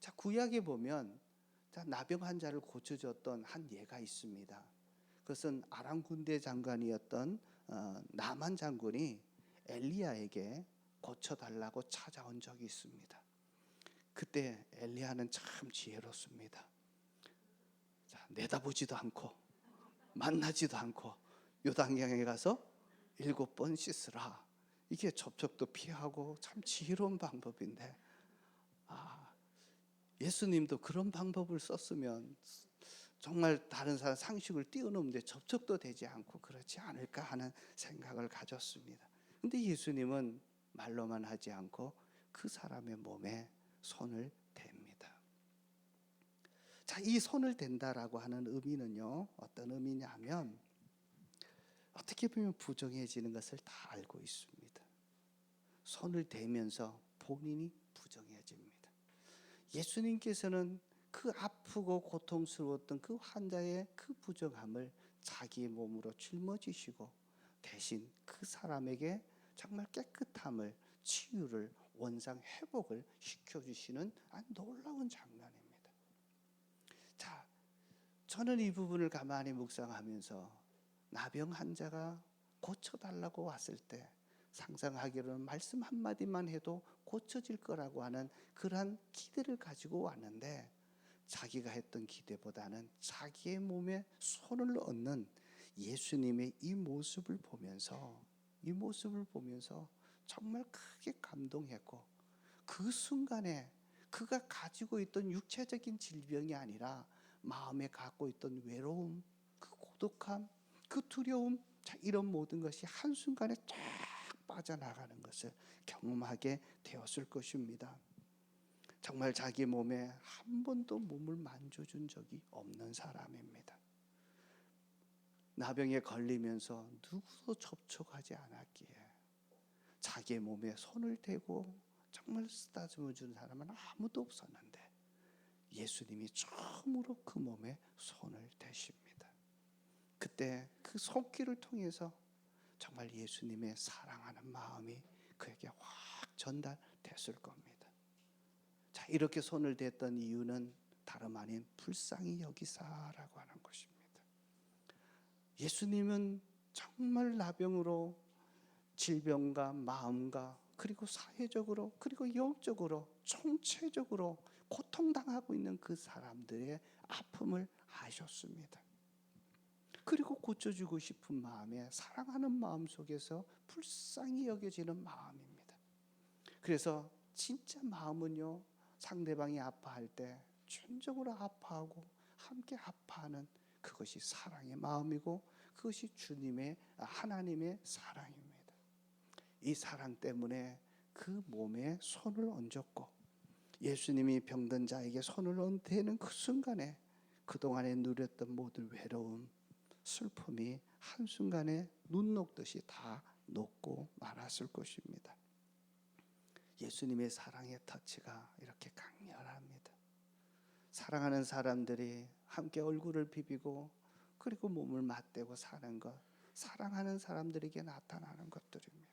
자, 구약에 보면 자, 나병 환자를 고쳐줬던 한 예가 있습니다. 그것은 아람 군대 장관이었던 나만 장군이 엘리야에게 고쳐달라고 찾아온 적이 있습니다. 그때 엘리야는 참 지혜롭습니다. 자, 내다보지도 않고 만나지도 않고 요단강에 가서 7번 씻으라. 이게 접촉도 피하고 참 지혜로운 방법인데, 예수님도 그런 방법을 썼으면 정말 다른 사람 상식을 뛰어넘는데 접촉도 되지 않고 그렇지 않을까 하는 생각을 가졌습니다. 근데 예수님은 말로만 하지 않고 그 사람의 몸에 손을 댑니다. 자, 이 손을 댄다라고 하는 의미는요, 어떤 의미냐면 어떻게 보면 부정해지는 것을 다 알고 있습니다. 손을 대면서 본인이 부정해집니다. 예수님께서는 그 아프고 고통스러웠던 그 환자의 그 부정함을 자기의 몸으로 짊어지시고 대신 그 사람에게 정말 깨끗함을, 치유를, 원상 회복을 시켜주시는 아주 놀라운 장면입니다. 자, 저는 이 부분을 가만히 묵상하면서 나병 환자가 고쳐달라고 왔을 때 상상하기로는 말씀 한마디만 해도 고쳐질 거라고 하는 그러한 기대를 가지고 왔는데, 자기가 했던 기대보다는 자기의 몸에 손을 얹는 예수님의 이 모습을 보면서 정말 크게 감동했고, 그 순간에 그가 가지고 있던 육체적인 질병이 아니라 마음에 갖고 있던 외로움, 그 고독함, 그 두려움, 자, 이런 모든 것이 한순간에 쫙 빠져나가는 것을 경험하게 되었을 것입니다. 정말 자기 몸에 한 번도 몸을 만져준 적이 없는 사람입니다. 나병에 걸리면서 누구도 접촉하지 않았기에 자기 몸에 손을 대고 정말 쓰다듬어 준 사람은 아무도 없었는데 예수님이 처음으로 그 몸에 손을 대십니다. 그때 그 손길을 통해서 정말 예수님의 사랑하는 마음이 그에게 확 전달됐을 겁니다. 자, 이렇게 손을 댔던 이유는 다름 아닌 불쌍히 여기사라고 하는 것입니다. 예수님은 정말 나병으로 질병과 마음과 그리고 사회적으로 그리고 영적으로 총체적으로 고통당하고 있는 그 사람들의 아픔을 아셨습니다. 그리고 고쳐주고 싶은 마음에 사랑하는 마음 속에서 불쌍히 여겨지는 마음입니다. 그래서 진짜 마음은요, 상대방이 아파할 때 진정으로 아파하고 함께 아파하는 그것이 사랑의 마음이고 그것이 주님의 하나님의 사랑입니다. 이 사랑 때문에 그 몸에 손을 얹었고 예수님이 병든 자에게 손을 얹는 그 순간에 그동안에 누렸던 모든 외로움, 슬픔이 한순간에 눈 녹듯이 다 녹고 말았을 것입니다. 예수님의 사랑의 터치가 이렇게 강렬합니다. 사랑하는 사람들이 함께 얼굴을 비비고 그리고 몸을 맞대고 사는 것, 사랑하는 사람들에게 나타나는 것들입니다.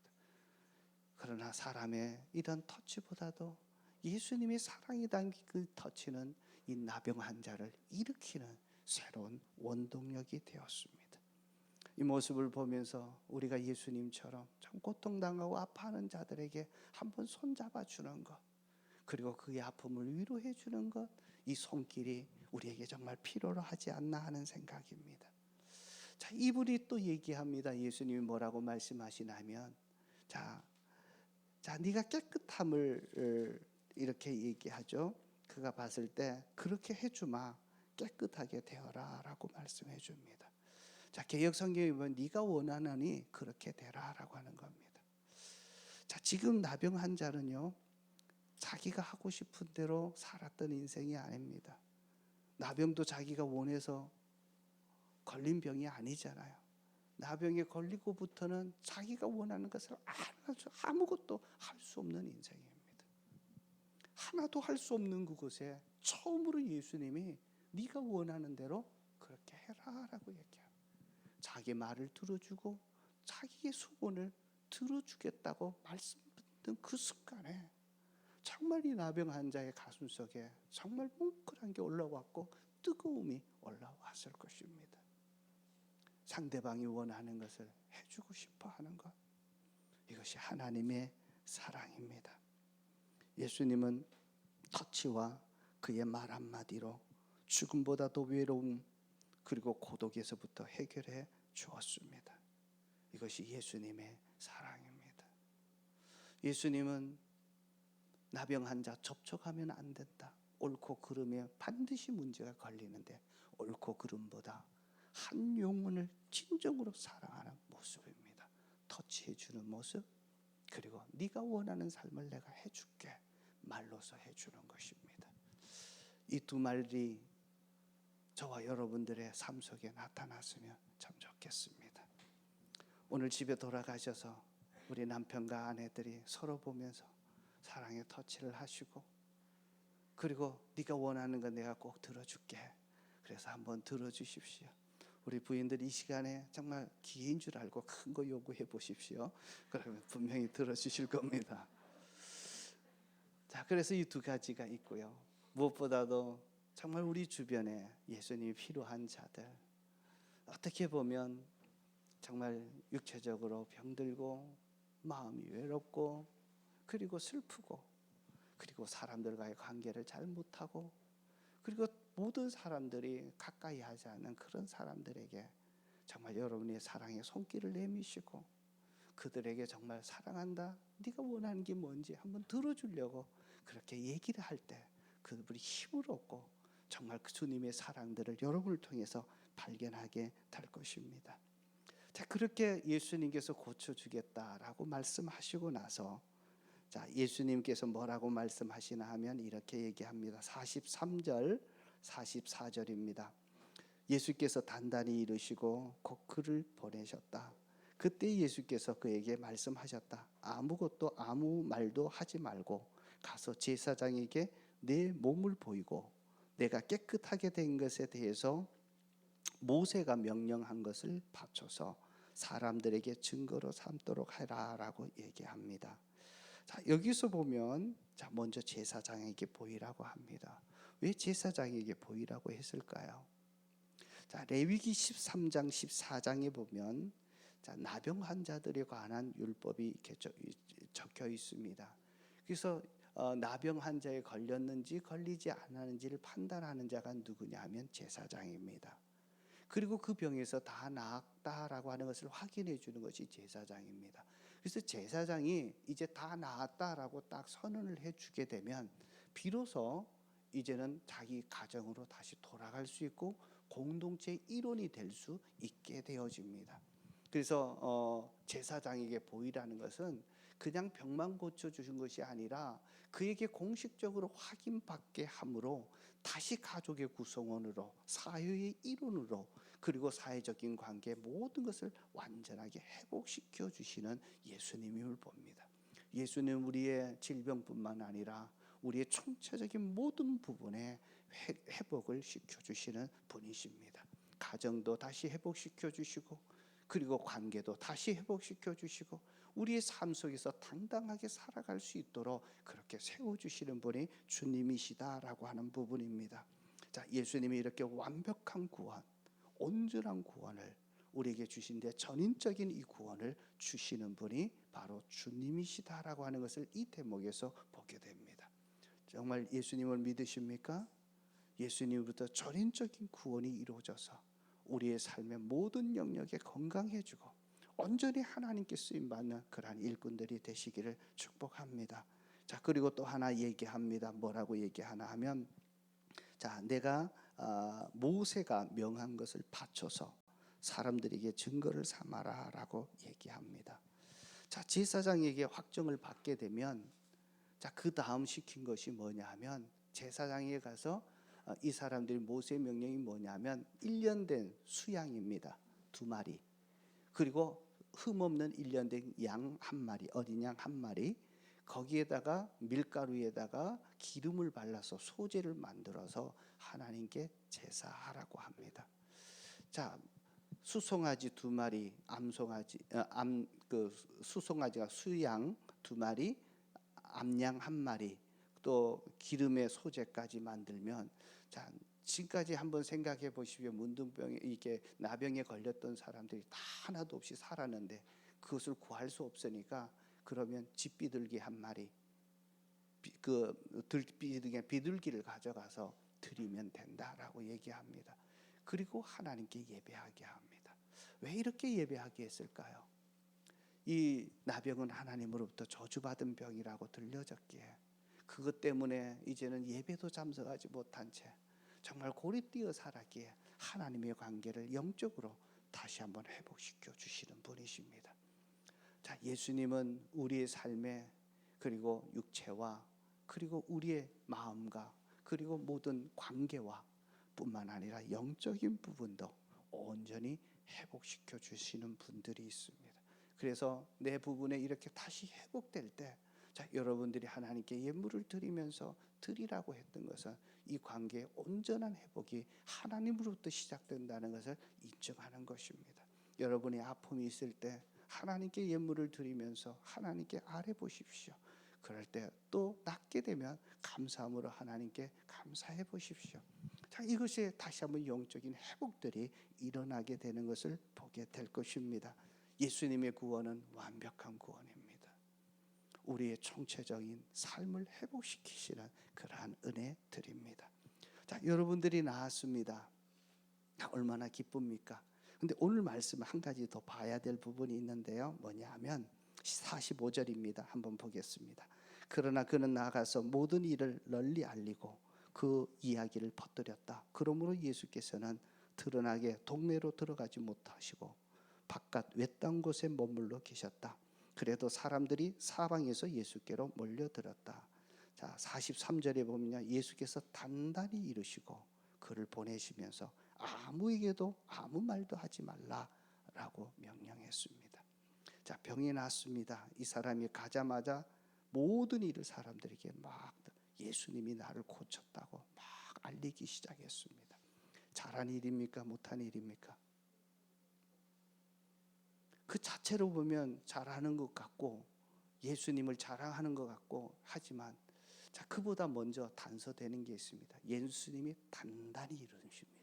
그러나 사람의 이런 터치보다도 예수님의 사랑이 담긴 그 터치는 이 나병 환자를 일으키는 새로운 원동력이 되었습니다. 이 모습을 보면서 우리가 예수님처럼 참 고통당하고 아파하는 자들에게 한번 손잡아 주는 것, 그리고 그의 아픔을 위로해 주는 것, 이 손길이 우리에게 정말 필요로 하지 않나 하는 생각입니다. 자, 이분이 또 얘기합니다. 예수님이 뭐라고 말씀하시냐면 자, 네가 깨끗함을 이렇게 얘기하죠. 그가 봤을 때 그렇게 해주마, 깨끗하게 되어라 라고 말씀해 줍니다. 자, 개역 성경에 보면 네가 원하느니 그렇게 되라라고 하는 겁니다. 자, 지금 나병 환자는요, 자기가 하고 싶은 대로 살았던 인생이 아닙니다. 나병도 자기가 원해서 걸린 병이 아니잖아요. 나병에 걸리고부터는 자기가 원하는 것을 아무것도 할 수 없는 인생입니다. 하나도 할 수 없는 그곳에 처음으로 예수님이 네가 원하는 대로 그렇게 해라라고 얘기합니다. 자기 말을 들어주고 자기의 소원을 들어주겠다고 말씀 듣는 그 순간에 정말 이 나병 환자의 가슴 속에 정말 뭉클한 게 올라왔고 뜨거움이 올라왔을 것입니다. 상대방이 원하는 것을 해주고 싶어 하는 것, 이것이 하나님의 사랑입니다. 예수님은 터치와 그의 말 한마디로 죽음보다도 외로움 그리고 고독에서부터 해결해 주었습니다. 이것이 예수님의 사랑입니다. 예수님은 나병 환자 접촉하면 안 된다, 옳고 그름에 반드시 문제가 걸리는데 옳고 그름보다 한 영혼을 진정으로 사랑하는 모습입니다. 터치해 주는 모습, 그리고 네가 원하는 삶을 내가 해줄게 말로서 해주는 것입니다. 이 두 말이 저와 여러분들의 삶 속에 나타났으면 참 좋겠습니다. 오늘 집에 돌아가셔서 우리 남편과 아내들이 서로 보면서 사랑의 터치를 하시고, 그리고 네가 원하는 건 내가 꼭 들어줄게, 그래서 한번 들어주십시오. 우리 부인들 이 시간에 정말 기회인 줄 알고 큰 거 요구해 보십시오. 그러면 분명히 들어주실 겁니다. 자, 그래서 이 두 가지가 있고요. 무엇보다도 정말 우리 주변에 예수님이 필요한 자들, 어떻게 보면 정말 육체적으로 병들고 마음이 외롭고 그리고 슬프고 그리고 사람들과의 관계를 잘 못하고 그리고 모든 사람들이 가까이 하지 않는 그런 사람들에게 정말 여러분의 사랑의 손길을 내미시고 그들에게 정말 사랑한다, 네가 원하는 게 뭔지 한번 들어주려고 그렇게 얘기를 할 때 그분이 힘을 얻고 정말 그 주님의 사랑들을 여러분을 통해서 발견하게 될 것입니다. 자, 그렇게 예수님께서 고쳐주겠다라고 말씀하시고 나서, 자, 예수님께서 뭐라고 말씀하시나 하면 이렇게 얘기합니다. 43절 44절입니다. 예수께서 단단히 이르시고 곧 그를 보내셨다. 그때 예수께서 그에게 말씀하셨다. 아무것도 아무 말도 하지 말고 가서 제사장에게 내 몸을 보이고 내가 깨끗하게 된 것에 대해서 모세가 명령한 것을 바쳐서 사람들에게 증거로 삼도록 하라라고 얘기합니다. 자, 여기서 보면 자, 먼저 제사장에게 보이라고 합니다. 왜 제사장에게 보이라고 했을까요? 자, 레위기 13장 14장에 보면 자, 나병 환자들에 관한 율법이 이렇게 적혀 있습니다. 그래서 나병 환자에 걸렸는지 걸리지 않았는지를 판단하는 자가 누구냐 하면 제사장입니다. 그리고 그 병에서 다 나았다라고 하는 것을 확인해 주는 것이 제사장입니다. 그래서 제사장이 이제 다 나았다라고 딱 선언을 해주게 되면 비로소 이제는 자기 가정으로 다시 돌아갈 수 있고 공동체의 일원이 될 수 있게 되어집니다. 그래서 제사장에게 보이라는 것은 그냥 병만 고쳐주신 것이 아니라 그에게 공식적으로 확인받게 함으로 다시 가족의 구성원으로, 사회의 일원으로, 그리고 사회적인 관계 모든 것을 완전하게 회복시켜 주시는 예수님을 봅니다. 예수는 우리의 질병뿐만 아니라 우리의 총체적인 모든 부분에 회복을 시켜주시는 분이십니다. 가정도 다시 회복시켜 주시고, 그리고 관계도 다시 회복시켜 주시고, 우리의 삶 속에서 당당하게 살아갈 수 있도록 그렇게 세워주시는 분이 주님이시다라고 하는 부분입니다. 자, 예수님이 이렇게 완벽한 구원, 온전한 구원을 우리에게 주신데 전인적인 이 구원을 주시는 분이 바로 주님이시다라고 하는 것을 이 대목에서 보게 됩니다. 정말 예수님을 믿으십니까? 예수님으로부터 전인적인 구원이 이루어져서 우리의 삶의 모든 영역에 건강해지고 온전히 하나님께 쓰임받는 그러한 일꾼들이 되시기를 축복합니다. 자, 그리고 또 하나 얘기합니다. 뭐라고 얘기하나 하면, 자, 내가 모세가 명한 것을 바쳐서 사람들에게 증거를 삼아라라고 얘기합니다. 자, 제사장에게 확정을 받게 되면, 자, 그 다음 시킨 것이 뭐냐 하면, 제사장에 가서 이 사람들이 모세의 명령이 뭐냐면 1년 된 수양입니다. 2마리. 그리고 흠없는 1년 된 양 1마리, 어린 양 1마리. 거기에다가 밀가루에다가 기름을 발라서 소재를 만들어서 하나님께 제사하라고 합니다. 자, 수송아지 2마리, 수송아지가 수양 2마리, 암양 1마리, 또 기름의 소재까지 만들면, 자, 지금까지 한번 생각해 보시면 문둥병에 이게 나병에 걸렸던 사람들이 다 하나도 없이 살았는데 그것을 구할 수 없으니까 그러면 집비둘기 1마리, 비둘기를 가져가서 드리면 된다라고 얘기합니다. 그리고 하나님께 예배하게 합니다. 왜 이렇게 예배하게 했을까요? 이 나병은 하나님으로부터 저주받은 병이라고 들려졌기에 그것 때문에 이제는 예배도 참석하지 못한 채 정말 고리뛰어 살았기에 하나님의 관계를 영적으로 다시 한번 회복시켜 주시는 분이십니다. 자, 예수님은 우리의 삶에, 그리고 육체와, 그리고 우리의 마음과, 그리고 모든 관계와 뿐만 아니라 영적인 부분도 온전히 회복시켜 주시는 분들이 있습니다. 그래서 내 부분에 이렇게 다시 회복될 때, 자, 여러분들이 하나님께 예물을 드리면서 드리라고 했던 것은 이 관계의 온전한 회복이 하나님으로부터 시작된다는 것을 인정하는 것입니다. 여러분이 아픔이 있을 때 하나님께 예물을 드리면서 하나님께 아뢰 보십시오. 그럴 때 또 낫게 되면 감사함으로 하나님께 감사해 보십시오. 자, 이것이 다시 한번 영적인 회복들이 일어나게 되는 것을 보게 될 것입니다. 예수님의 구원은 완벽한 구원입니다. 우리의 총체적인 삶을 회복시키시는 그러한 은혜 드립니다. 자, 여러분들이 나았습니다. 얼마나 기쁩니까? 근데 오늘 말씀 한 가지 더 봐야 될 부분이 있는데요. 뭐냐 하면 45절입니다. 한번 보겠습니다. 그러나 그는 나아가서 모든 일을 널리 알리고 그 이야기를 퍼뜨렸다. 그러므로 예수께서는 드러나게 동네로 들어가지 못하시고 바깥 외딴 곳에 머물러 계셨다. 그래도 사람들이 사방에서 예수께로 몰려들었다. 자, 43절에 보면요. 예수께서 단단히 이르시고 그를 보내시면서 아무에게도 아무 말도 하지 말라라고 명령했습니다. 자, 병이 났습니다. 이 사람이 가자마자 모든 일을 사람들에게 막 예수님이 나를 고쳤다고 막 알리기 시작했습니다. 잘한 일입니까? 못한 일입니까? 그 자체로 보면 잘하는 것 같고 예수님을 자랑하는 것 같고 하지만 자, 그보다 먼저 단서되는 게 있습니다. 예수님이 단단히 이르십니다.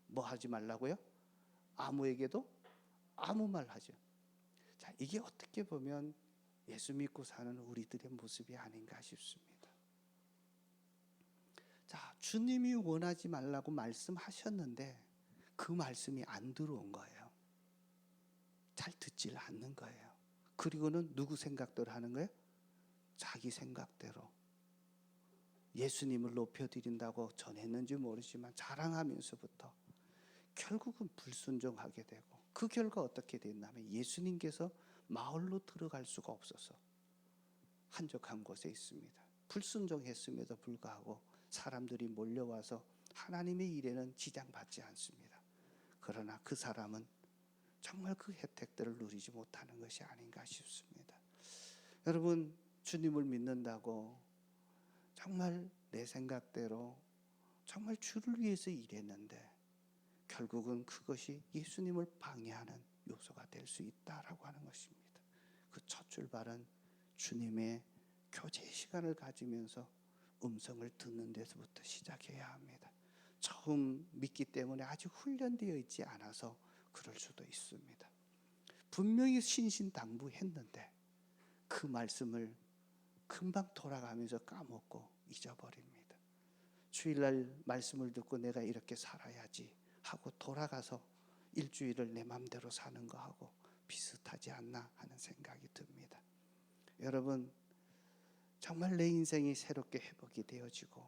뭐 하지 말라고요? 아무에게도 아무 말 하죠. 자, 이게 어떻게 보면 예수 믿고 사는 우리들의 모습이 아닌가 싶습니다. 자, 주님이 원하지 말라고 말씀하셨는데 그 말씀이 안 들어온 거예요. 잘 듣질 않는 거예요. 그리고는 누구 생각대로 하는 거예요? 자기 생각대로. 예수님을 높여드린다고 전했는지 모르지만 자랑하면서부터 결국은 불순종하게 되고 그 결과 어떻게 됐냐면 예수님께서 마을로 들어갈 수가 없어서 한적한 곳에 있습니다. 불순종했음에도 불구하고 사람들이 몰려와서 하나님의 일에는 지장받지 않습니다. 그러나 그 사람은 정말 그 혜택들을 누리지 못하는 것이 아닌가 싶습니다. 여러분, 주님을 믿는다고 정말 내 생각대로 정말 주를 위해서 일했는데 결국은 그것이 예수님을 방해하는 요소가 될 수 있다라고 하는 것입니다. 그 첫 출발은 주님의 교제 시간을 가지면서 음성을 듣는 데서부터 시작해야 합니다. 처음 믿기 때문에 아직 훈련되어 있지 않아서 그럴 수도 있습니다. 분명히 신신당부했는데 그 말씀을 금방 돌아가면서 까먹고 잊어버립니다. 주일날 말씀을 듣고 내가 이렇게 살아야지 하고 돌아가서 일주일을 내 맘대로 사는 거하고 비슷하지 않나 하는 생각이 듭니다. 여러분, 정말 내 인생이 새롭게 회복이 되어지고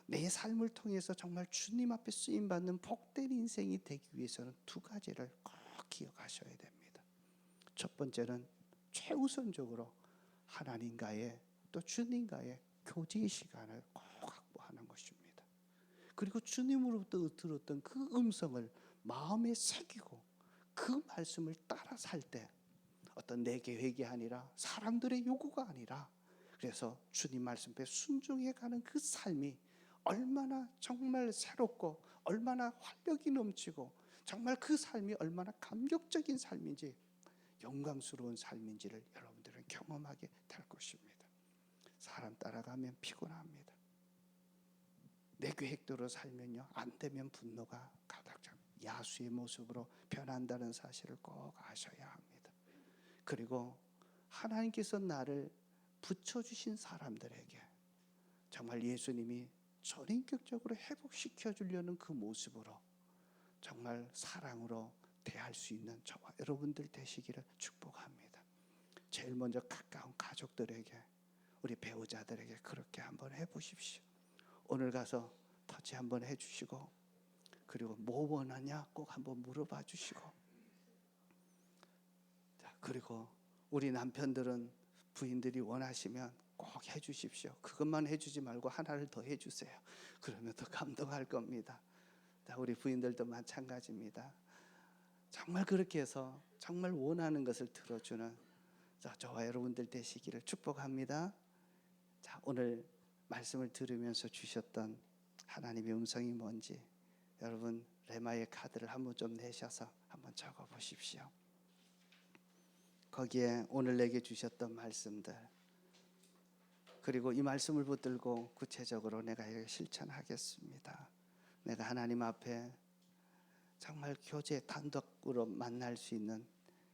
내 삶을 통해서 정말 주님 앞에 쓰임받는 복된 인생이 되기 위해서는 두 가지를 꼭 기억하셔야 됩니다. 첫 번째는 최우선적으로 하나님과의 또 주님과의 교제의 시간을 꼭 확보하는 것입니다. 그리고 주님으로부터 들었던 그 음성을 마음에 새기고 그 말씀을 따라 살 때 어떤 내 계획이 아니라 사람들의 요구가 아니라 그래서 주님 말씀에 순종해가는 그 삶이 얼마나 정말 새롭고 얼마나 활력이 넘치고 정말 그 삶이 얼마나 감격적인 삶인지 영광스러운 삶인지를 여러분들은 경험하게 될 것입니다. 사람 따라가면 피곤합니다. 내 계획대로 살면요 안 되면 분노가 가득 찹니다. 야수의 모습으로 변한다는 사실을 꼭 아셔야 합니다. 그리고 하나님께서 나를 붙여주신 사람들에게 정말 예수님이 전인격적으로 회복시켜 주려는 그 모습으로 정말 사랑으로 대할 수 있는 저와 여러분들 되시기를 축복합니다. 제일 먼저 가까운 가족들에게 우리 배우자들에게 그렇게 한번 해보십시오. 오늘 가서 터치 한번 해주시고 그리고 뭐 원하냐 꼭 한번 물어봐 주시고 자, 그리고 우리 남편들은 부인들이 원하시면 꼭 해주십시오. 그것만 해주지 말고 하나를 더 해주세요. 그러면 더 감동할 겁니다. 자, 우리 부인들도 마찬가지입니다. 정말 그렇게 해서 정말 원하는 것을 들어주는 저와 여러분들 되시기를 축복합니다. 자, 오늘 말씀을 들으면서 주셨던 하나님의 음성이 뭔지 여러분 레마의 카드를 한번 좀 내셔서 한번 적어 보십시오. 거기에 오늘 내게 주셨던 말씀들 그리고 이 말씀을 붙들고 구체적으로 내가 실천하겠습니다. 내가 하나님 앞에 정말 교제 단독으로 만날 수 있는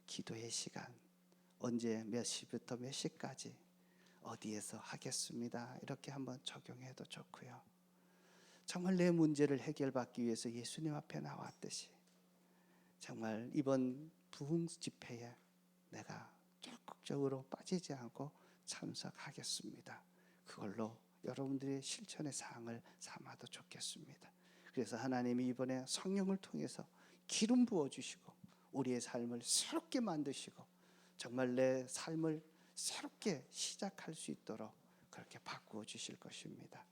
기도의 시간 언제 몇 시부터 몇 시까지 어디에서 하겠습니다. 이렇게 한번 적용해도 좋고요. 정말 내 문제를 해결받기 위해서 예수님 앞에 나왔듯이 정말 이번 부흥 집회에 내가 적극적으로 빠지지 않고 참석하겠습니다. 그걸로 여러분들의 실천의 사항을 삼아도 좋겠습니다. 그래서 하나님이 이번에 성령을 통해서 기름 부어주시고 우리의 삶을 새롭게 만드시고 정말 내 삶을 새롭게 시작할 수 있도록 그렇게 바꾸어 주실 것입니다.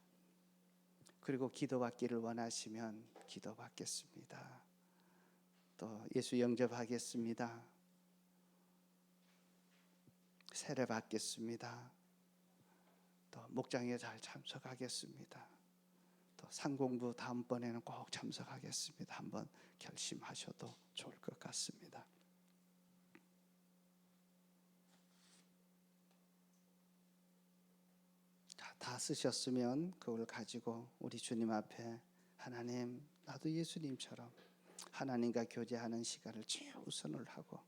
그리고 기도받기를 원하시면 기도받겠습니다. 또 예수 영접하겠습니다. 세례 받겠습니다. 또 목장에 잘 참석하겠습니다. 또 상공부 다음번에는 꼭 참석하겠습니다. 한번 결심하셔도 좋을 것 같습니다. 다 쓰셨으면 그걸 가지고 우리 주님 앞에 하나님, 나도 예수님처럼 하나님과 교제하는 시간을 최우선을 하고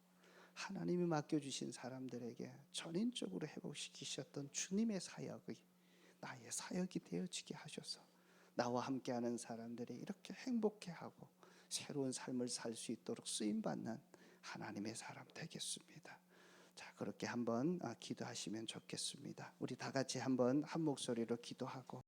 하나님이 맡겨주신 사람들에게 전인적으로 회복시키셨던 주님의 사역이 나의 사역이 되어지게 하셔서 나와 함께하는 사람들이 이렇게 행복해하고 새로운 삶을 살 수 있도록 쓰임받는 하나님의 사람 되겠습니다. 자, 그렇게 한번 기도하시면 좋겠습니다. 우리 다 같이 한번 한 목소리로 기도하고